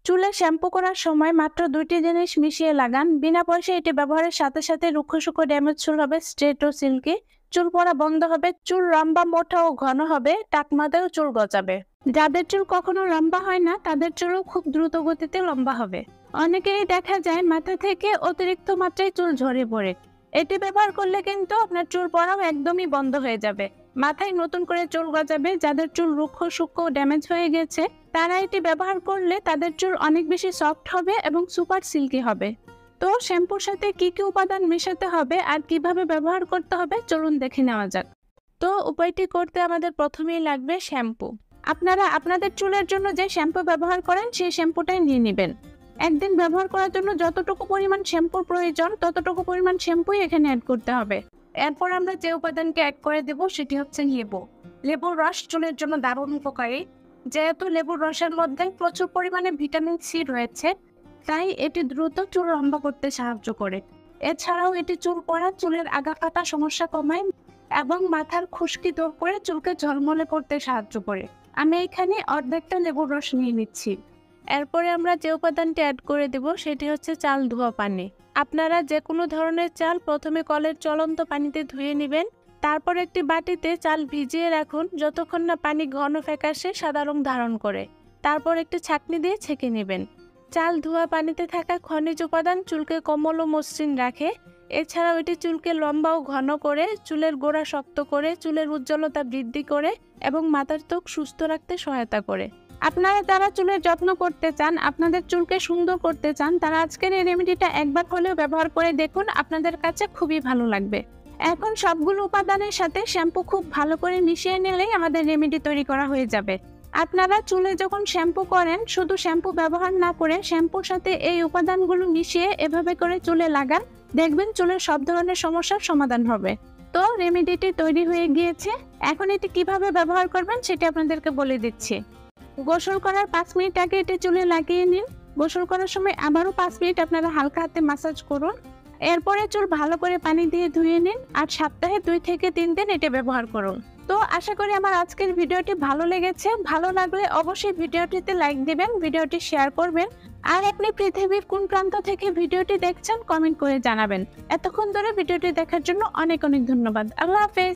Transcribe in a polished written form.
চুলে শ্যাম্পু করার সময় মাত্র ২টি জিনিস মিশিয়ে লাগান। বিনা পয়সায় এটি ব্যবহারের সাথে সাথে রুক্ষ-শুষ্ক ড্যামেজ চুল হবে স্ট্রেট ও সিল্কি। চুল পড়া বন্ধ হবে, চুল লম্বা, মোটা ও ঘন হবে, টাকমাতেও চুল গজাবে। যাদের চুল কখনো লম্বা হয় না তাদের চুলও খুব দ্রুত গতিতে লম্বা হবে। অনেকেরই দেখা যায় মাথা থেকে অতিরিক্ত মাত্রায় চুল ঝরে পড়ে। এটি ব্যবহার করলে কিন্তু আপনার চুল পড়াও একদমই বন্ধ হয়ে যাবে। মাথায় নতুন করে চুল গজাবে। যাদের চুল রুক্ষ-শুষ্ক ড্যামেজ হয়ে গেছে তারা এটি ব্যবহার করলে তাদের চুল অনেক বেশি সফট হবে এবং সুপার সিল্কি হবে। তো শ্যাম্পুর সাথে কি কি উপাদান মেশাতে হবে আর কিভাবে ব্যবহার করতে হবে চলুন দেখে নেওয়া যাক। তো উপায়টি করতে আমাদের প্রথমেই লাগবে শ্যাম্পু। আপনারা আপনাদের চুলের জন্য যে শ্যাম্পু ব্যবহার করেন সেই শ্যাম্পুটাই নিয়ে নেবেন। একদিন ব্যবহার করার জন্য যতটুকু পরিমাণ শ্যাম্পুর প্রয়োজন ততটুকু পরিমাণ শ্যাম্পুই এখানে অ্যাড করতে হবে। এরপর আমরা যে উপাদানকে অ্যাড করে দেব সেটি হচ্ছে লেবু। লেবুর রস চুলের জন্য দারুণ উপকারী। যেহেতু লেবুর রসের মধ্যে প্রচুর পরিমাণে ভিটামিন সি রয়েছে তাই এটি দ্রুত চুল লম্বা করতে সাহায্য করে। এছাড়াও এটি চুল পড়া, চুলের আগা ফাটা সমস্যা কমায় এবং মাথার খুশকি দূর করে চুলকে ঝলমলে করতে সাহায্য করে। আমি এখানে অর্ধেকটা লেবুর রস নিয়ে নিচ্ছি। এরপরে আমরা যে উপাদানটি অ্যাড করে দেব সেটি হচ্ছে চাল ধোয়া পানি। আপনারা যে কোনো ধরনের চাল প্রথমে কলের চলন্ত পানিতে ধুয়ে নেবেন। তারপর একটি বাটিতে চাল ভিজিয়ে রাখুন যতক্ষণ না পানি ঘন ফ্যাকাশে সাদা রং ধারণ করে। তারপর একটি ছাঁকনি দিয়ে ছেঁকে নেবেন। চাল ধোয়া পানিতে থাকা খনিজ উপাদান চুলকে কোমল ও মসৃণ রাখে। এছাড়াও এটি চুলকে লম্বা ও ঘন করে, চুলের গোড়া শক্ত করে, চুলের উজ্জ্বলতা বৃদ্ধি করে এবং মাথার ত্বক সুস্থ রাখতে সহায়তা করে। আপনারা যারা চুলের যত্ন করতে চান, আপনাদের চুলকে সুন্দর করতে চান, তারা আজকের এই রেমেডিটা একবার হলেও ব্যবহার করে দেখুন, আপনাদের কাছে খুবই ভালো লাগবে। এখন সবগুলো উপাদানের সাথে শ্যাম্পু খুব ভালো করে মিশিয়ে নিলেই আমাদের রেমেডি তৈরি করা হয়ে যাবে। আপনারা চুলে যখন শ্যাম্পু করেন শুধু শ্যাম্পু ব্যবহার না করে শ্যাম্পুর সাথে এই উপাদানগুলো মিশিয়ে এভাবে করে চুলে লাগান, দেখবেন চুলের সব ধরনের সমস্যার সমাধান হবে। তো রেমেডিটি তৈরি হয়ে গিয়েছে। এখন এটি কিভাবে ব্যবহার করবেন সেটি আপনাদেরকে বলে দিচ্ছি। গোসল করার 5 মিনিট আগে এটি চুলে লাগিয়ে নিন। গোসল করার সময় আবারও 5 মিনিট আপনারা হালকা হাতে ম্যাসাজ করুন। এরপরে চুল ভালো করে পানি দিয়ে ধুয়ে নিন আর সপ্তাহে 2 থেকে 3 দিন এটা ব্যবহার করুন। তো আশা করি আমার আজকের ভিডিওটি ভালো লেগেছে। ভালো লাগলে অবশ্যই ভিডিওটিতে লাইক দিবেন, ভিডিওটি শেয়ার করবেন। আর আপনি পৃথিবীর কোন প্রান্ত থেকে ভিডিওটি দেখছেন কমেন্ট করে জানাবেন। এতক্ষণ ধরে ভিডিওটি দেখার জন্য অনেক অনেক ধন্যবাদ। আল্লাহ হাফেজ।